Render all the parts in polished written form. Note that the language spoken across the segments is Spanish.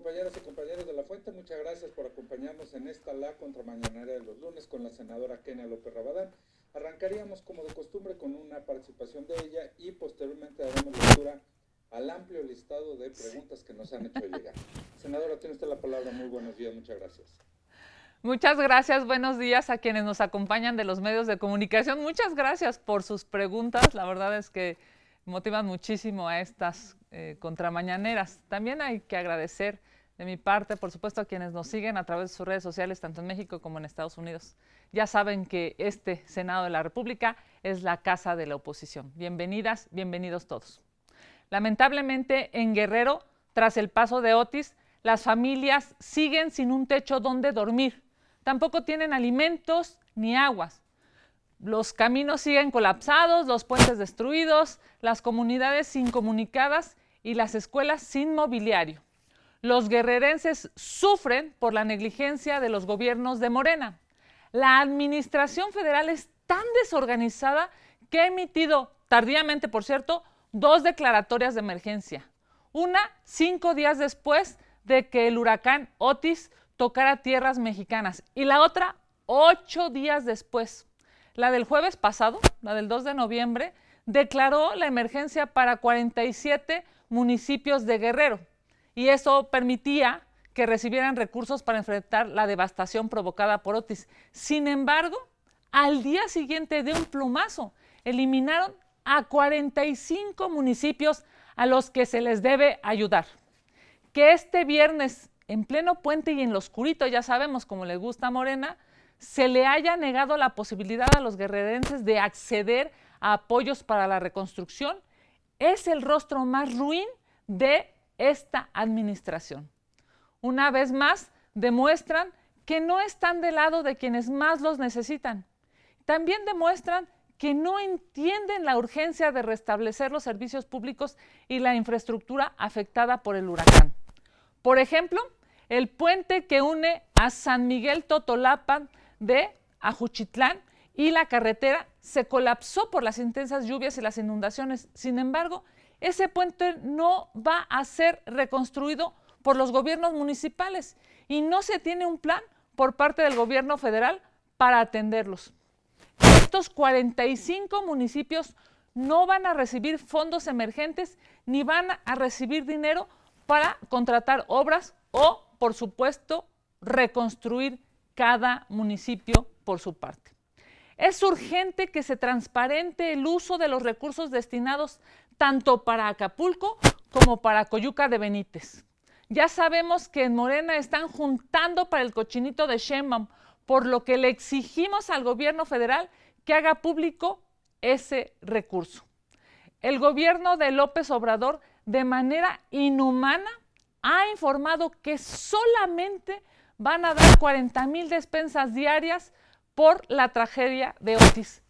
compañeras y compañeros de La Fuente, muchas gracias por acompañarnos en esta la contramañanera de los lunes con la senadora Kenia López Rabadán. Arrancaríamos como de costumbre con una participación de ella y posteriormente daremos lectura al amplio listado de preguntas que nos han hecho llegar. Senadora, tiene usted la palabra. Muy buenos días, muchas gracias. Muchas gracias, buenos días a quienes nos acompañan de los medios de comunicación. Muchas gracias por sus preguntas, la verdad es que motivan muchísimo a estas contramañaneras. También hay que agradecer de mi parte, por supuesto, a quienes nos siguen a través de sus redes sociales, tanto en México como en Estados Unidos. Ya saben que este Senado de la República es la casa de la oposición. Bienvenidas, bienvenidos todos. Lamentablemente, en Guerrero, tras el paso de Otis, las familias siguen sin un techo donde dormir. Tampoco tienen alimentos ni aguas. Los caminos siguen colapsados, los puentes destruidos, las comunidades incomunicadas y las escuelas sin mobiliario. Los guerrerenses sufren por la negligencia de los gobiernos de Morena. La administración federal es tan desorganizada que ha emitido, tardíamente por cierto, 2 declaratorias de emergencia. Una 5 días después de que el huracán Otis tocara tierras mexicanas y la otra 8 días después. La del jueves pasado, la del 2 de noviembre, declaró la emergencia para 47 municipios de Guerrero y eso permitía que recibieran recursos para enfrentar la devastación provocada por Otis. Sin embargo, al día siguiente de un plumazo, eliminaron a 45 municipios a los que se les debe ayudar. Que este viernes, en pleno puente y en lo oscurito, ya sabemos cómo le gusta a Morena, se le haya negado la posibilidad a los guerrerenses de acceder a apoyos para la reconstrucción, es el rostro más ruin de esta administración. Una vez más, demuestran que no están del lado de quienes más los necesitan. También demuestran que no entienden la urgencia de restablecer los servicios públicos y la infraestructura afectada por el huracán. Por ejemplo, el puente que une a San Miguel Totolapan de Ajuchitlán y la carretera se colapsó por las intensas lluvias y las inundaciones. Sin embargo, ese puente no va a ser reconstruido por los gobiernos municipales y no se tiene un plan por parte del gobierno federal para atenderlos. Estos 45 municipios no van a recibir fondos emergentes ni van a recibir dinero para contratar obras o, por supuesto, reconstruir cada municipio por su parte. Es urgente que se transparente el uso de los recursos destinados tanto para Acapulco como para Coyuca de Benítez. Ya sabemos que en Morena están juntando para el cochinito de Sheinbaum, por lo que le exigimos al gobierno federal que haga público ese recurso. El gobierno de López Obrador, de manera inhumana, ha informado que solamente van a dar 40,000 despensas diarias por la tragedia de Otis.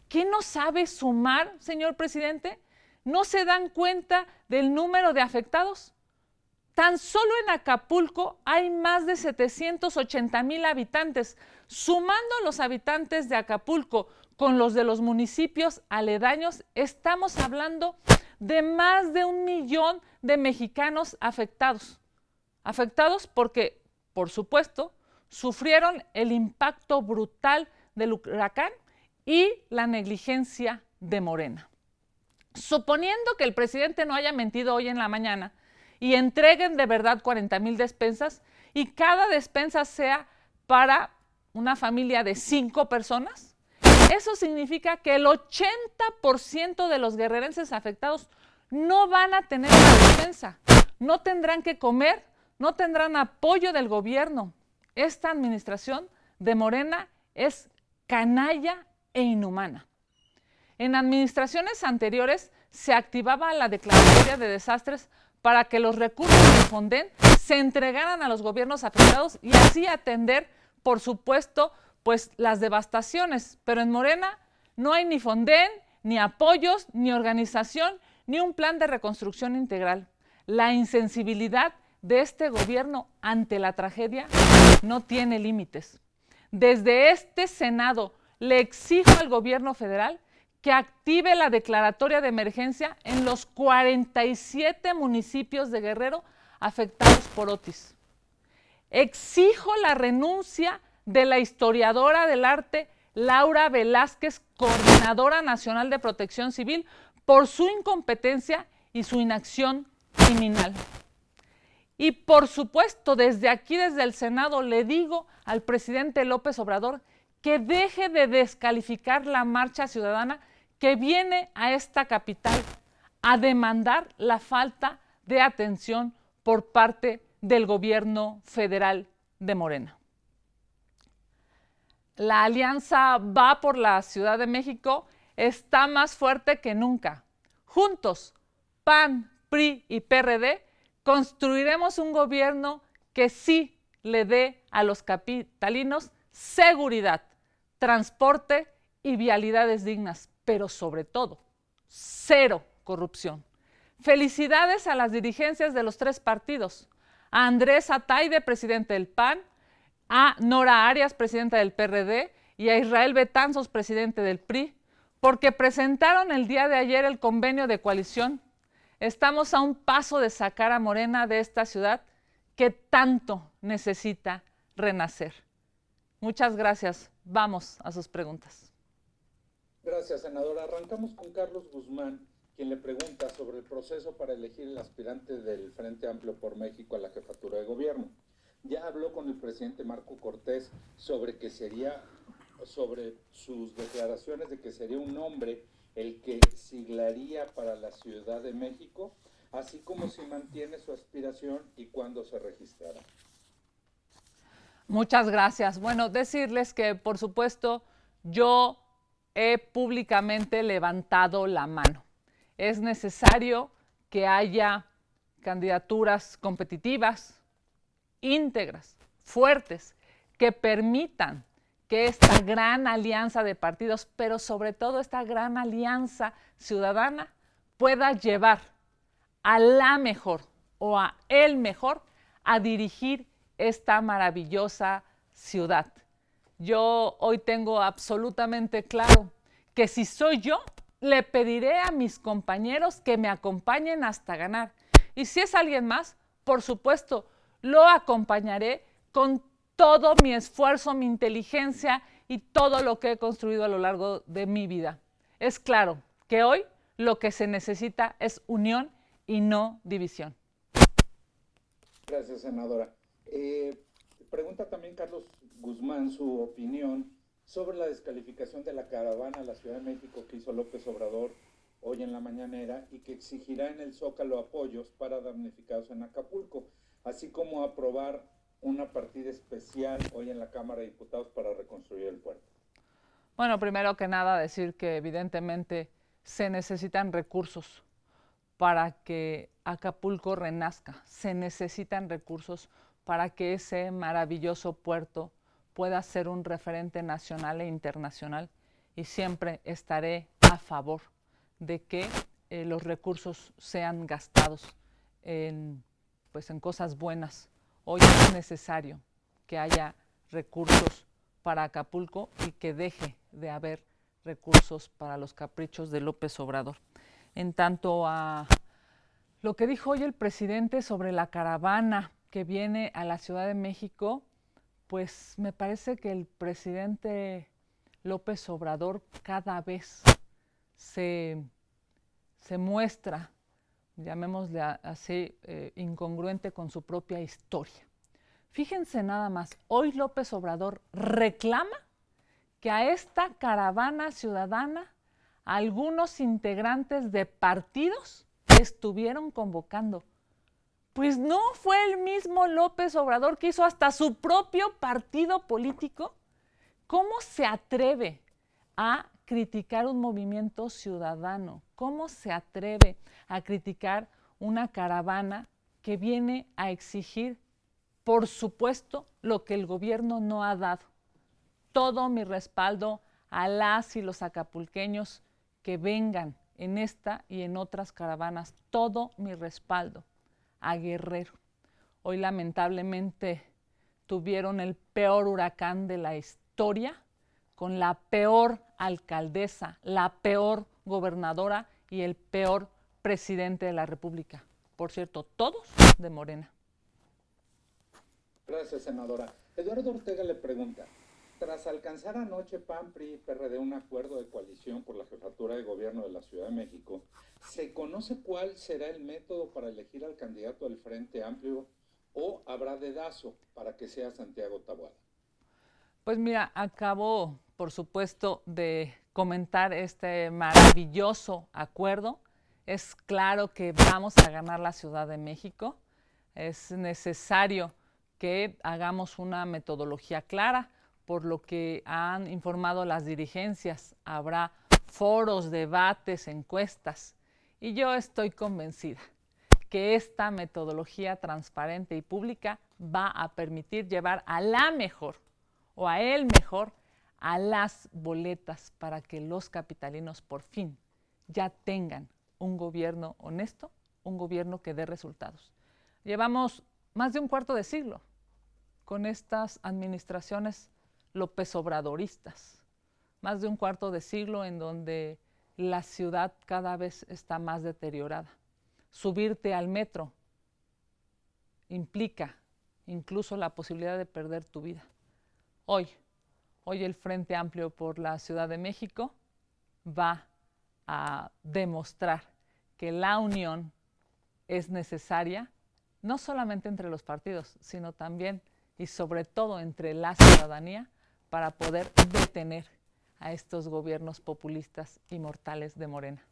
¿Qué no sabe sumar, señor presidente? ¿No se dan cuenta del número de afectados? Tan solo en Acapulco hay más de 780,000 habitantes. Sumando los habitantes de Acapulco con los de los municipios aledaños, estamos hablando de más de 1 millón de mexicanos afectados. Afectados porque, por supuesto, sufrieron el impacto brutal del huracán y la negligencia de Morena. Suponiendo que el presidente no haya mentido hoy en la mañana y entreguen de verdad 40,000 despensas y cada despensa sea para una familia de 5 personas, eso significa que el 80% de los guerrerenses afectados no van a tener la despensa, no tendrán que comer, no tendrán apoyo del gobierno. Esta administración de Morena es canalla e inhumana. En administraciones anteriores se activaba la declaratoria de desastres para que los recursos del Fonden se entregaran a los gobiernos afectados y así atender, por supuesto, pues las devastaciones. Pero en Morena no hay ni Fonden, ni apoyos, ni organización, ni un plan de reconstrucción integral. La insensibilidad de este gobierno ante la tragedia no tiene límites. Desde este Senado le exijo al gobierno federal que active la declaratoria de emergencia en los 47 municipios de Guerrero afectados por Otis. Exijo la renuncia de la historiadora del arte Laura Velázquez, Coordinadora Nacional de Protección Civil, por su incompetencia y su inacción criminal. Y por supuesto, desde aquí, desde el Senado, le digo al presidente López Obrador que deje de descalificar la marcha ciudadana que viene a esta capital a demandar la falta de atención por parte del gobierno federal de Morena. La alianza Va por la Ciudad de México está más fuerte que nunca. Juntos, PAN, PRI y PRD, construiremos un gobierno que sí le dé a los capitalinos seguridad, transporte y vialidades dignas, pero sobre todo, cero corrupción. Felicidades a las dirigencias de los 3 partidos, a Andrés Ataide, presidente del PAN, a Nora Arias, presidenta del PRD, y a Israel Betanzos, presidente del PRI, porque presentaron el día de ayer el convenio de coalición. Estamos a un paso de sacar a Morena de esta ciudad que tanto necesita renacer. Muchas gracias. Vamos a sus preguntas. Gracias, senadora. Arrancamos con Carlos Guzmán, quien le pregunta sobre el proceso para elegir el aspirante del Frente Amplio por México a la jefatura de gobierno. Ya habló con el presidente Marco Cortés sobre sus declaraciones de que sería un hombre el que siglaría para la Ciudad de México, así como si mantiene su aspiración y cuándo se registrará. Muchas gracias. Bueno, decirles que, por supuesto, yo he públicamente levantado la mano. Es necesario que haya candidaturas competitivas, íntegras, fuertes, que permitan que esta gran alianza de partidos, pero sobre todo esta gran alianza ciudadana, pueda llevar a la mejor o a el mejor a dirigir esta maravillosa ciudad. Yo hoy tengo absolutamente claro que si soy yo, le pediré a mis compañeros que me acompañen hasta ganar. Y si es alguien más, por supuesto, lo acompañaré con todo mi esfuerzo, mi inteligencia y todo lo que he construido a lo largo de mi vida. Es claro que hoy lo que se necesita es unión y no división. Gracias, senadora. Pregunta también Carlos Guzmán su opinión sobre la descalificación de la caravana a la Ciudad de México que hizo López Obrador hoy en la mañanera y que exigirá en el Zócalo apoyos para damnificados en Acapulco, así como aprobar una partida especial hoy en la Cámara de Diputados para reconstruir el puerto. Bueno, primero que nada decir que evidentemente se necesitan recursos para que Acapulco renazca, se necesitan recursos para que ese maravilloso puerto pueda ser un referente nacional e internacional, y siempre estaré a favor de que los recursos sean gastados en cosas buenas. Hoy es necesario que haya recursos para Acapulco y que deje de haber recursos para los caprichos de López Obrador. En tanto a lo que dijo hoy el presidente sobre la caravana que viene a la Ciudad de México, pues me parece que el presidente López Obrador cada vez se muestra, llamémosle así, incongruente con su propia historia. Fíjense nada más, hoy López Obrador reclama que a esta caravana ciudadana algunos integrantes de partidos estuvieron convocando. Pues no fue el mismo López Obrador que hizo hasta su propio partido político. ¿Cómo se atreve a criticar un movimiento ciudadano? ¿Cómo se atreve a criticar una caravana que viene a exigir, por supuesto, lo que el gobierno no ha dado? Todo mi respaldo a las y los acapulqueños que vengan en esta y en otras caravanas. Todo mi respaldo a Guerrero. Hoy lamentablemente tuvieron el peor huracán de la historia, con la peor alcaldesa, la peor gobernadora y el peor presidente de la República. Por cierto, todos de Morena. Gracias, senadora. Eduardo Ortega le pregunta, tras alcanzar anoche PAN, PRI y PRD un acuerdo de coalición por la jefatura de gobierno de la Ciudad de México, ¿se conoce cuál será el método para elegir al candidato del Frente Amplio o habrá dedazo para que sea Santiago Taboada? Pues mira, acabo, por supuesto, de comentar este maravilloso acuerdo. Es claro que vamos a ganar la Ciudad de México. Es necesario que hagamos una metodología clara, por lo que han informado las dirigencias. Habrá foros, debates, encuestas. Y yo estoy convencida que esta metodología transparente y pública va a permitir llevar a la mejor o a el mejor a las boletas para que los capitalinos por fin ya tengan un gobierno honesto, un gobierno que dé resultados. Llevamos más de un cuarto de siglo con estas administraciones López Obradoristas, más de un cuarto de siglo en donde la ciudad cada vez está más deteriorada. Subirte al metro implica incluso la posibilidad de perder tu vida. Hoy el Frente Amplio por la Ciudad de México va a demostrar que la unión es necesaria, no solamente entre los partidos, sino también y sobre todo entre la ciudadanía para poder detener a estos gobiernos populistas y mortales de Morena.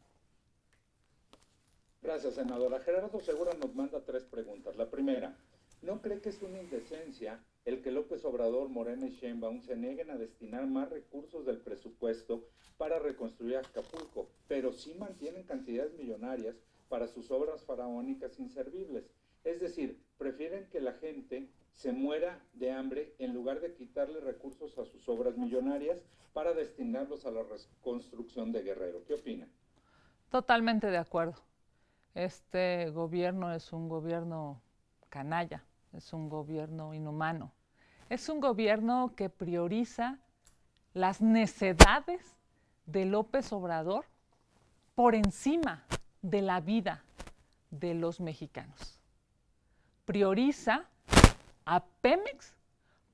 Gracias, senadora. Gerardo Segura nos manda 3 preguntas. La primera, ¿no cree que es una indecencia el que López Obrador, Morena y Sheinbaum se nieguen a destinar más recursos del presupuesto para reconstruir Acapulco, pero sí mantienen cantidades millonarias para sus obras faraónicas inservibles? Es decir, prefieren que la gente se muera de hambre en lugar de quitarle recursos a sus obras millonarias para destinarlos a la reconstrucción de Guerrero. ¿Qué opina? Totalmente de acuerdo. Este gobierno es un gobierno canalla, es un gobierno inhumano, es un gobierno que prioriza las necedades de López Obrador por encima de la vida de los mexicanos. Prioriza a Pemex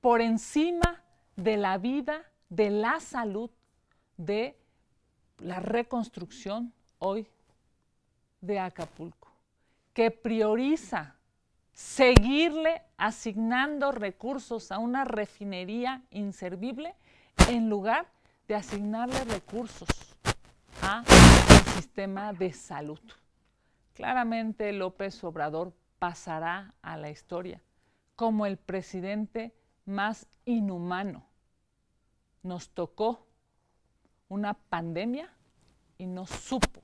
por encima de la vida, de la salud, de la reconstrucción hoy de Acapulco, que prioriza seguirle asignando recursos a una refinería inservible en lugar de asignarle recursos al sistema de salud. Claramente López Obrador pasará a la historia como el presidente más inhumano. Nos tocó una pandemia y no supo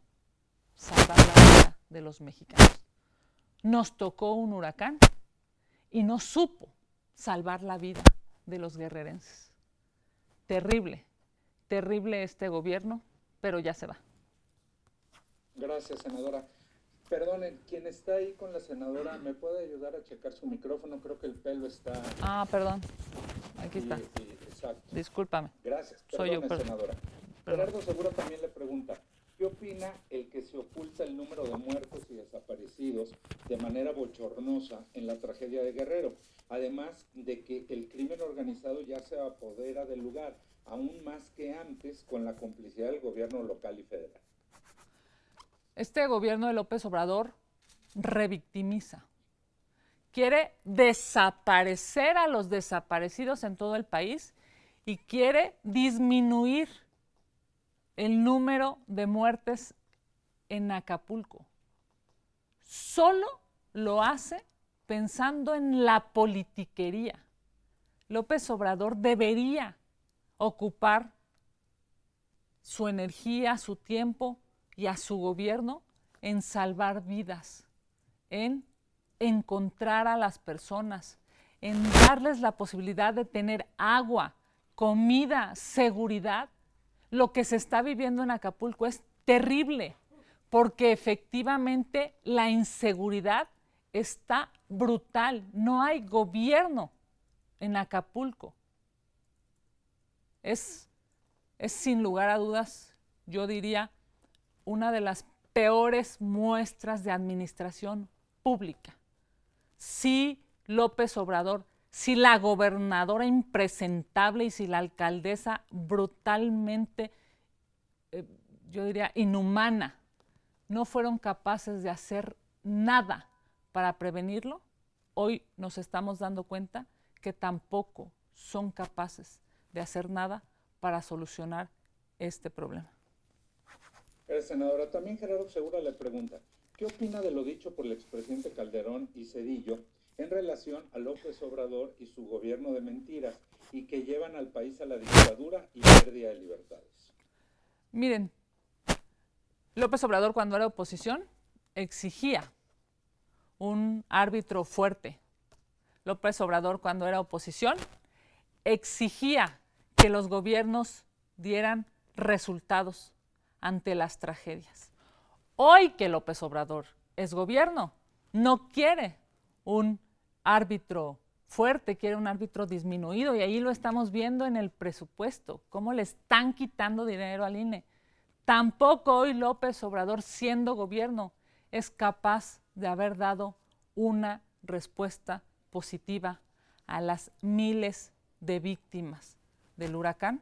salvar la vida de los mexicanos. Nos tocó un huracán y no supo salvar la vida de los guerrerenses. Terrible, terrible este gobierno, pero ya se va. Gracias, senadora. Perdonen, quien está ahí con la senadora, ¿me puede ayudar a checar su micrófono? Creo que el pelo está... Ah, perdón. Aquí está. Exacto. Discúlpame. Gracias. Soy yo, senadora. Gerardo Segura también le pregunta, ¿qué opina el que se oculta el número de muertos y desaparecidos de manera bochornosa en la tragedia de Guerrero? Además de que el crimen organizado ya se apodera del lugar, aún más que antes con la complicidad del gobierno local y federal. Este gobierno de López Obrador revictimiza. Quiere desaparecer a los desaparecidos en todo el país y quiere disminuir el número de muertes en Acapulco. Solo lo hace pensando en la politiquería. López Obrador debería ocupar su energía, su tiempo y a su gobierno en salvar vidas, en encontrar a las personas, en darles la posibilidad de tener agua, comida, seguridad. Lo que se está viviendo en Acapulco es terrible, porque efectivamente la inseguridad está brutal. No hay gobierno en Acapulco. Es sin lugar a dudas, yo diría, una de las peores muestras de administración pública. si López Obrador, si la gobernadora impresentable y si la alcaldesa brutalmente, yo diría, inhumana, no fueron capaces de hacer nada para prevenirlo, hoy nos estamos dando cuenta que tampoco son capaces de hacer nada para solucionar este problema. Gracias, senadora. También Gerardo Segura le pregunta, ¿qué opina de lo dicho por el expresidente Calderón y Zedillo en relación a López Obrador y su gobierno de mentiras y que llevan al país a la dictadura y pérdida de libertades? Miren, López Obrador cuando era oposición exigía un árbitro fuerte. López Obrador cuando era oposición exigía que los gobiernos dieran resultados ante las tragedias. Hoy que López Obrador es gobierno, no quiere un árbitro fuerte, quiere un árbitro disminuido, y ahí lo estamos viendo en el presupuesto, cómo le están quitando dinero al INE. Tampoco hoy López Obrador, siendo gobierno, es capaz de haber dado una respuesta positiva a las miles de víctimas del huracán.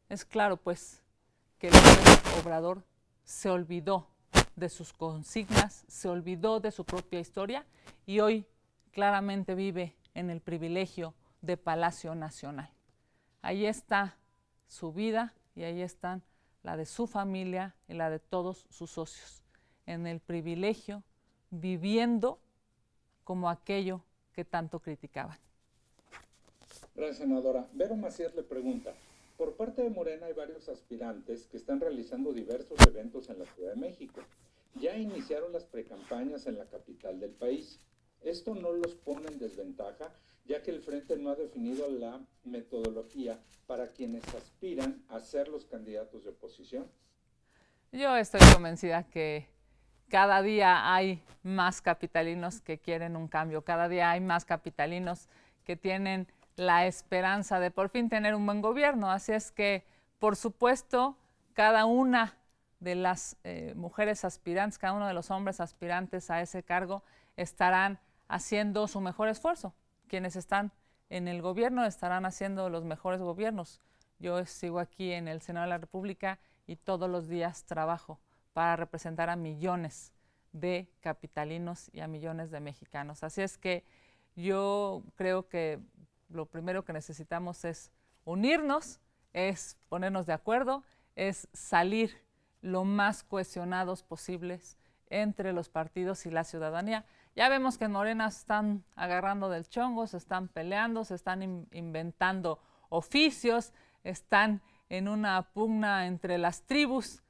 Es claro, pues, que López Obrador se olvidó de sus consignas, se olvidó de su propia historia y hoy claramente vive en el privilegio de Palacio Nacional. Ahí está su vida y ahí están la de su familia y la de todos sus socios, en el privilegio, viviendo como aquello que tanto criticaban. Gracias, senadora. Vero Macías le pregunta, por parte de Morena hay varios aspirantes que están realizando diversos eventos en la Ciudad de México. Ya iniciaron las precampañas en la capital del país. ¿Esto no los pone en desventaja, ya que el Frente no ha definido la metodología para quienes aspiran a ser los candidatos de oposición? Yo estoy convencida que cada día hay más capitalinos que quieren un cambio, cada día hay más capitalinos que tienen la esperanza de por fin tener un buen gobierno. Así es que, por supuesto, cada una de las mujeres aspirantes, cada uno de los hombres aspirantes a ese cargo estarán haciendo su mejor esfuerzo. Quienes están en el gobierno estarán haciendo los mejores gobiernos. Yo sigo aquí en el Senado de la República y todos los días trabajo para representar a millones de capitalinos y a millones de mexicanos. Así es que yo creo que lo primero que necesitamos es unirnos, es ponernos de acuerdo, es salir lo más cohesionados posibles entre los partidos y la ciudadanía. Ya vemos que en Morena están agarrando del chongo, se están peleando, se están inventando oficios, están en una pugna entre las tribus.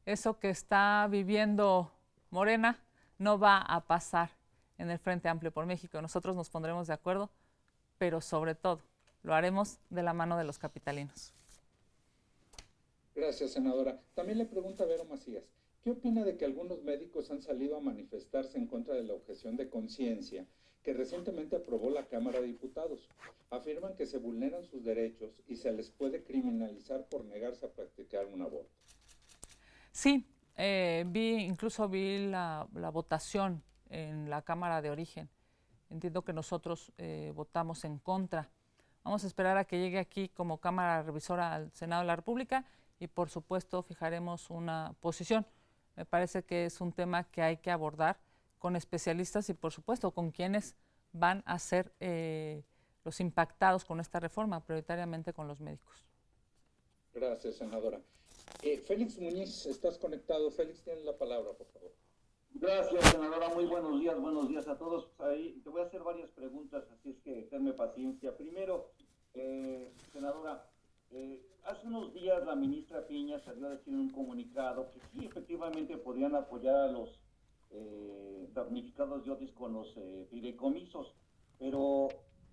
Eso que está viviendo Morena no va a pasar en el Frente Amplio por México. Nosotros nos pondremos de acuerdo, pero sobre todo lo haremos de la mano de los capitalinos. Gracias, senadora. También le pregunta a Vero Macías, ¿qué opina de que algunos médicos han salido a manifestarse en contra de la objeción de conciencia que recientemente aprobó la Cámara de Diputados? Afirman que se vulneran sus derechos y se les puede criminalizar por negarse a practicar un aborto. Sí, incluso vi la votación en la Cámara de Origen. Entiendo que nosotros votamos en contra. Vamos a esperar a que llegue aquí como Cámara Revisora al Senado de la República y por supuesto fijaremos una posición. Me parece que es un tema que hay que abordar con especialistas y por supuesto con quienes van a ser los impactados con esta reforma, prioritariamente con los médicos. Gracias, senadora. Félix Muñiz, estás conectado. Félix, tienes la palabra, por favor. Gracias, senadora. Muy buenos días a todos. Ahí te voy a hacer varias preguntas, así es que tenme paciencia. Primero, senadora, hace unos días la ministra Piña salió a decir en un comunicado que sí, efectivamente podían apoyar a los damnificados de Otis con los fideicomisos, pero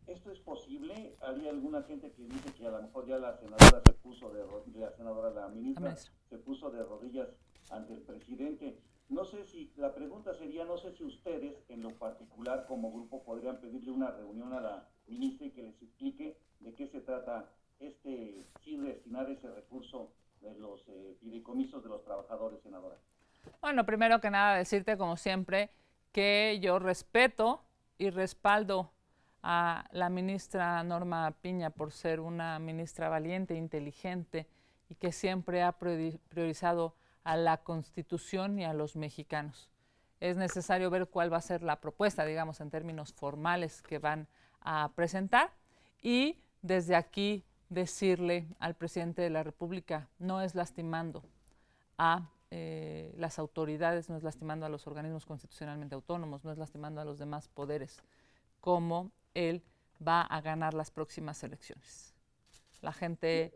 ¿esto es posible? Hay alguna gente que dice que a lo mejor ya la senadora se puso de rodillas, la ministra se puso de rodillas ante el presidente. No sé si, la pregunta sería, no sé si ustedes en lo particular como grupo podrían pedirle una reunión a la ministra y que les explique de qué se trata sí destinar ese recurso de los fideicomisos de los trabajadores, senadora. Bueno, primero que nada decirte como siempre que yo respeto y respaldo a la ministra Norma Piña por ser una ministra valiente, inteligente y que siempre ha priorizado a la Constitución y a los mexicanos. Es necesario ver cuál va a ser la propuesta, digamos, en términos formales que van a presentar y desde aquí decirle al presidente de la República, no es lastimando a las autoridades, no es lastimando a los organismos constitucionalmente autónomos, no es lastimando a los demás poderes, como él va a ganar las próximas elecciones. La gente...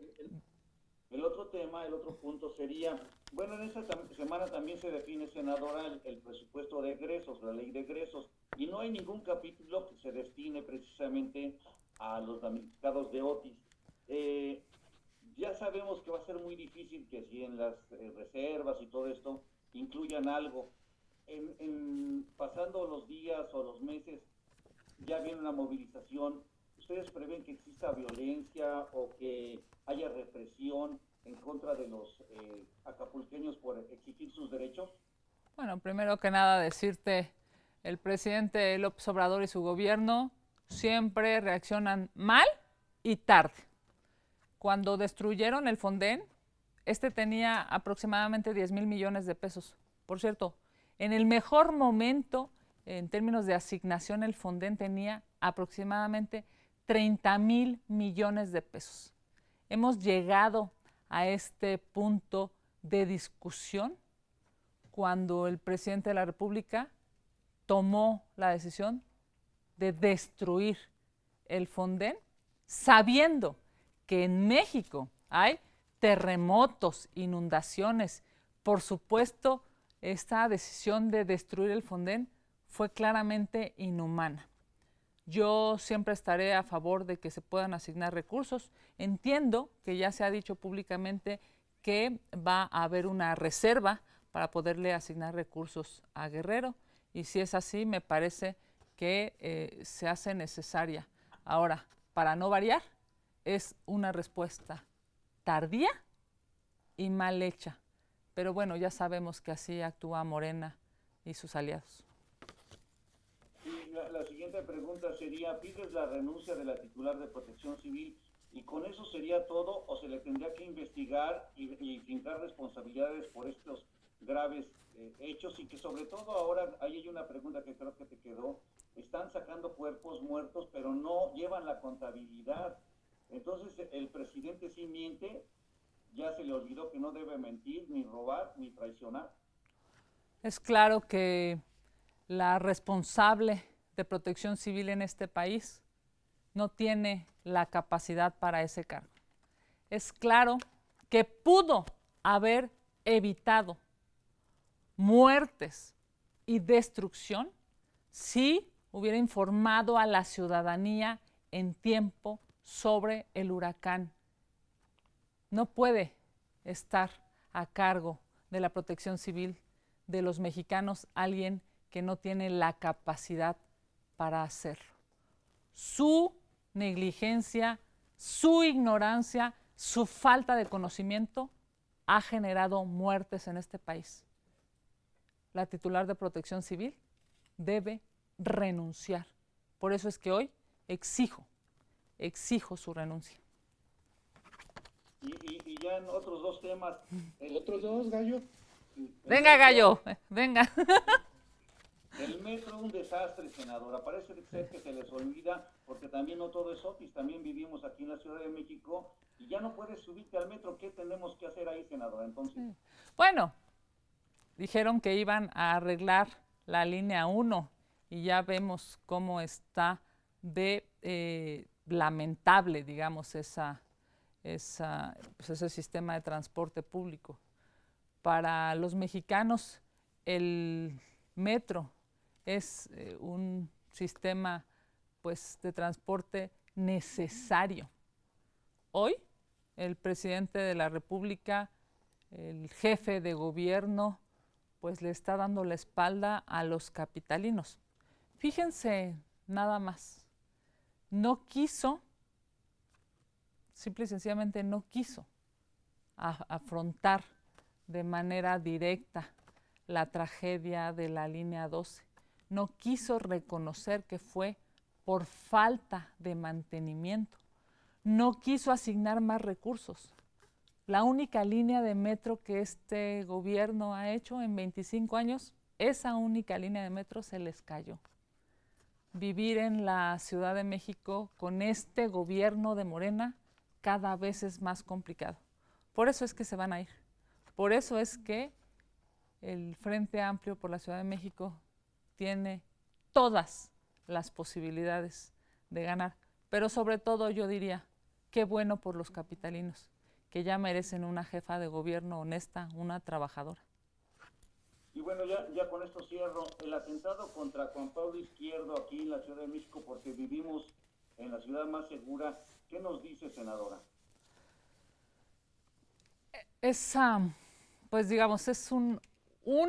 El otro tema, el otro punto sería, bueno, en esta semana también se define, senadora, el presupuesto de egresos, la ley de egresos, y no hay ningún capítulo que se destine precisamente a los damnificados de Otis. Ya sabemos que va a ser muy difícil que si en las reservas y todo esto incluyan algo. Pasando los días o los meses, ya viene una movilización. ¿Ustedes prevén que exista violencia o que haya represión en contra de los acapulqueños por exigir sus derechos? Bueno, primero que nada decirte, el presidente López Obrador y su gobierno siempre reaccionan mal y tarde. Cuando destruyeron el Fonden, este tenía aproximadamente 10,000 millones de pesos. Por cierto, en el mejor momento, en términos de asignación, el Fonden tenía aproximadamente 30,000 millones de pesos. Hemos llegado a este punto de discusión cuando el presidente de la República tomó la decisión de destruir el Fonden, sabiendo que en México hay terremotos, inundaciones. Por supuesto, esta decisión de destruir el Fonden fue claramente inhumana. Yo siempre estaré a favor de que se puedan asignar recursos. Entiendo que ya se ha dicho públicamente que va a haber una reserva para poderle asignar recursos a Guerrero, y si es así, me parece que se hace necesaria. Ahora, para no variar, es una respuesta tardía y mal hecha. Pero bueno, ya sabemos que así actúa Morena y sus aliados. Y la siguiente pregunta sería, ¿pides la renuncia de la titular de Protección Civil y con eso sería todo o se le tendría que investigar y fincar responsabilidades por estos graves hechos? Y que sobre todo ahora, ahí hay una pregunta que creo que te quedó, están sacando cuerpos muertos pero no llevan la contabilidad. Entonces el presidente sí miente, ya se le olvidó que no debe mentir, ni robar, ni traicionar. Es claro que la responsable de Protección Civil en este país no tiene la capacidad para ese cargo. Es claro que pudo haber evitado muertes y destrucción si hubiera informado a la ciudadanía en tiempo sobre el huracán. No puede estar a cargo de la Protección Civil de los mexicanos alguien que no tiene la capacidad para hacerlo. Su negligencia, su ignorancia, su falta de conocimiento ha generado muertes en este país. La titular de Protección Civil debe renunciar. Por eso es que hoy exijo su renuncia. Y ya en otros dos temas. ¿Otros dos, Gallo? Venga, Gallo, venga. El metro, un desastre, senadora. Parece ser que se les olvida, porque también no todo es Otis, también vivimos aquí en la Ciudad de México y ya no puedes subirte al metro. ¿Qué tenemos que hacer ahí, senadora? Entonces, bueno, dijeron que iban a arreglar la línea 1 y ya vemos cómo está de lamentable, digamos, ese sistema de transporte público. Para los mexicanos, el metro es un sistema pues, de transporte necesario. Hoy, el presidente de la República, el jefe de gobierno, pues le está dando la espalda a los capitalinos. Fíjense nada más, no quiso, simple y sencillamente no quiso afrontar de manera directa la tragedia de la línea 12. no quiso reconocer que fue por falta de mantenimiento. No quiso asignar más recursos. La única línea de metro que este gobierno ha hecho en 25 años, esa única línea de metro se les cayó. Vivir en la Ciudad de México con este gobierno de Morena cada vez es más complicado. Por eso es que se van a ir. Por eso es que el Frente Amplio por la Ciudad de México tiene todas las posibilidades de ganar. Pero sobre todo yo diría, qué bueno por los capitalinos, que ya merecen una jefa de gobierno honesta, una trabajadora. Y bueno, ya con esto cierro. El atentado contra Juan Pablo Izquierdo aquí en la Ciudad de México, porque vivimos en la ciudad más segura, ¿qué nos dice, senadora? Pues digamos, es un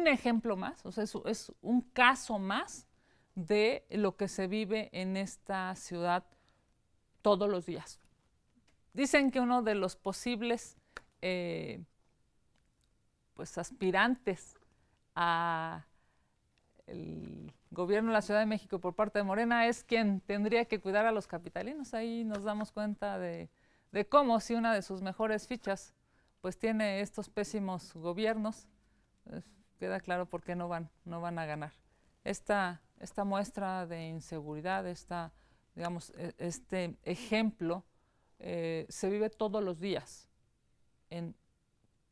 ejemplo más, o sea, es un caso más de lo que se vive en esta ciudad todos los días. Dicen que uno de los posibles pues aspirantes a el gobierno de la Ciudad de México por parte de Morena es quien tendría que cuidar a los capitalinos. Ahí nos damos cuenta de cómo si una de sus mejores fichas pues tiene estos pésimos gobiernos, pues, queda claro por qué no van a ganar. Esta muestra de inseguridad, digamos, este ejemplo se vive todos los días en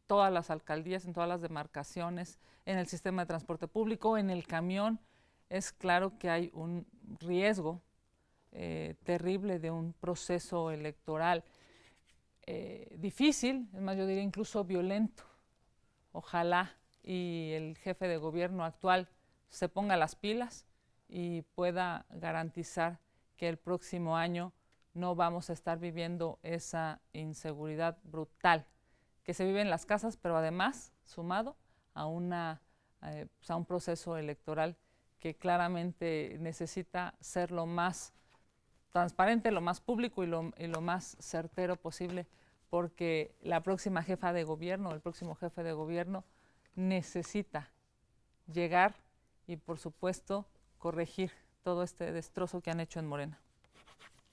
todas las alcaldías, en todas las demarcaciones, en el sistema de transporte público, en el camión. Es claro que hay un riesgo terrible de un proceso electoral difícil, es más, yo diría incluso violento. Ojalá y el jefe de gobierno actual se ponga las pilas y pueda garantizar que el próximo año no vamos a estar viviendo esa inseguridad brutal que se vive en las casas, pero además sumado a un proceso electoral que claramente necesita ser lo más transparente, lo más público y lo más certero posible, porque la próxima jefa de gobierno, el próximo jefe de gobierno necesita llegar y, por supuesto, corregir todo este destrozo que han hecho en Morena.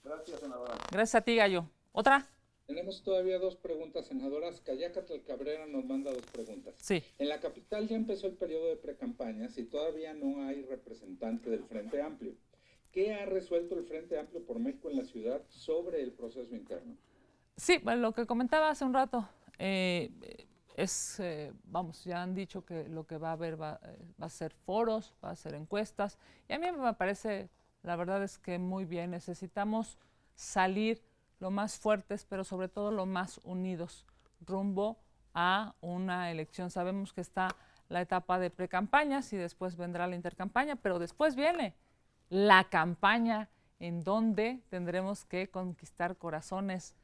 Gracias, senadora. Gracias a ti, Gallo. ¿Otra? Tenemos todavía dos preguntas, senadoras. Cayácatl Cabrera nos manda dos preguntas. Sí. En la capital ya empezó el periodo de precampañas y todavía no hay representante del Frente Amplio. ¿Qué ha resuelto el Frente Amplio por México en la ciudad sobre el proceso interno? Sí, bueno, lo que comentaba hace un rato, ya han dicho que lo que va a haber va a ser foros, va a ser encuestas, y a mí me parece, la verdad es que muy bien, necesitamos salir lo más fuertes, pero sobre todo lo más unidos, rumbo a una elección. Sabemos que está la etapa de precampañas y después vendrá la intercampaña, pero después viene la campaña en donde tendremos que conquistar corazones,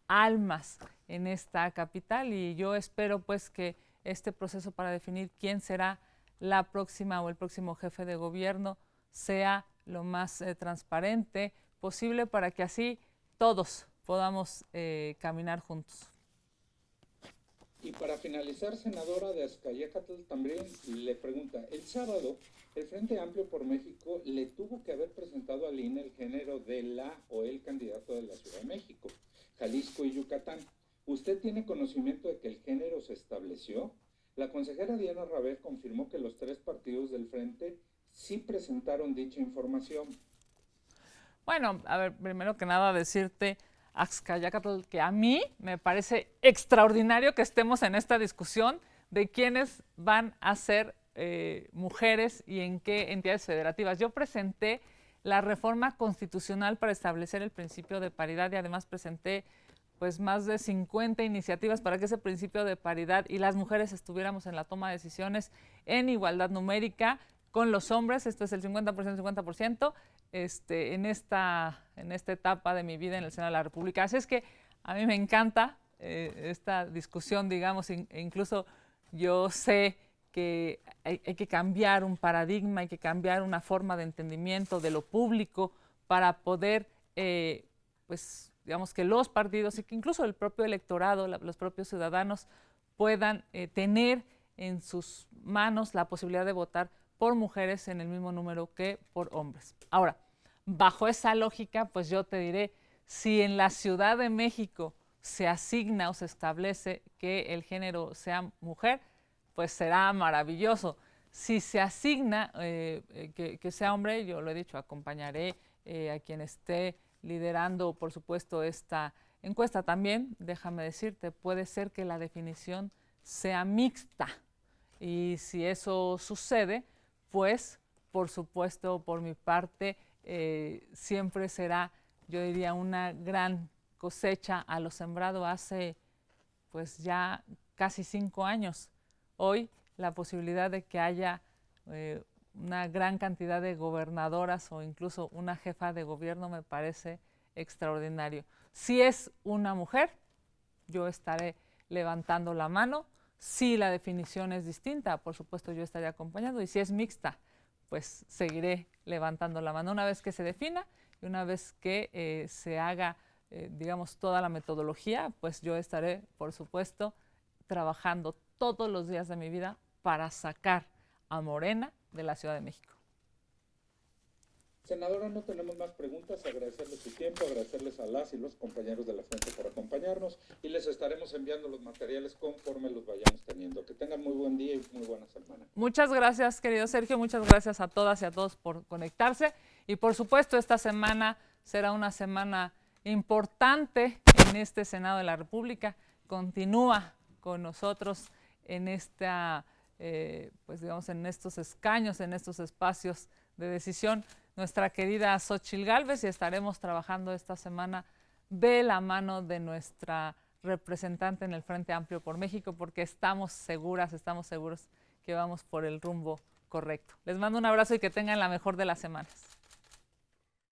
almas en esta capital, y yo espero pues que este proceso para definir quién será la próxima o el próximo jefe de gobierno sea lo más transparente posible para que así todos podamos caminar juntos. Y para finalizar, senadora de Azcayácatl también le pregunta, el sábado el Frente Amplio por México le tuvo que haber presentado al INE el género de la o el candidato de la Ciudad de México, Jalisco y Yucatán. ¿Usted tiene conocimiento de que el género se estableció? La consejera Diana Rabel confirmó que los tres partidos del Frente sí presentaron dicha información. Bueno, a ver, primero que nada decirte, Azcayácatl, que a mí me parece extraordinario que estemos en esta discusión de quiénes van a ser mujeres y en qué entidades federativas. Yo presenté la reforma constitucional para establecer el principio de paridad y además presenté pues más de 50 iniciativas para que ese principio de paridad y las mujeres estuviéramos en la toma de decisiones en igualdad numérica con los hombres. Esto es el 50%, 50%. En esta etapa de mi vida en el Senado de la República. Así es que a mí me encanta esta discusión, digamos, incluso yo sé que hay que cambiar un paradigma, hay que cambiar una forma de entendimiento de lo público para poder, pues, digamos, que los partidos y que incluso el propio electorado, los propios ciudadanos puedan tener en sus manos la posibilidad de votar por mujeres en el mismo número que por hombres. Ahora, bajo esa lógica, pues yo te diré, si en la Ciudad de México se asigna o se establece que el género sea mujer, pues será maravilloso. Si se asigna que sea hombre, yo lo he dicho, acompañaré a quien esté liderando, por supuesto, esta encuesta. También, déjame decirte, puede ser que la definición sea mixta. Y si eso sucede, pues, por supuesto, por mi parte, siempre será, yo diría, una gran cosecha a lo sembrado hace, pues, ya casi 5 años. Hoy, la posibilidad de que haya una gran cantidad de gobernadoras o incluso una jefa de gobierno me parece extraordinario. Si es una mujer, yo estaré levantando la mano. Si la definición es distinta, por supuesto yo estaré acompañando. Y si es mixta, pues seguiré levantando la mano. Una vez que se defina y una vez que se haga, digamos, toda la metodología, pues yo estaré, por supuesto, trabajando todos los días de mi vida para sacar a Morena de la Ciudad de México. Senadora, no tenemos más preguntas. Agradecerles su tiempo, agradecerles a las y los compañeros de la Fuente por acompañarnos y les estaremos enviando los materiales conforme los vayamos teniendo. Que tengan muy buen día y muy buena semana. Muchas gracias, querido Sergio. Muchas gracias a todas y a todos por conectarse. Y por supuesto, esta semana será una semana importante en este Senado de la República. Continúa con nosotros en esta, pues digamos, en estos escaños, en estos espacios de decisión, nuestra querida Xóchitl Gálvez, y estaremos trabajando esta semana de la mano de nuestra representante en el Frente Amplio por México, porque estamos seguros que vamos por el rumbo correcto. Les mando un abrazo y que tengan la mejor de las semanas.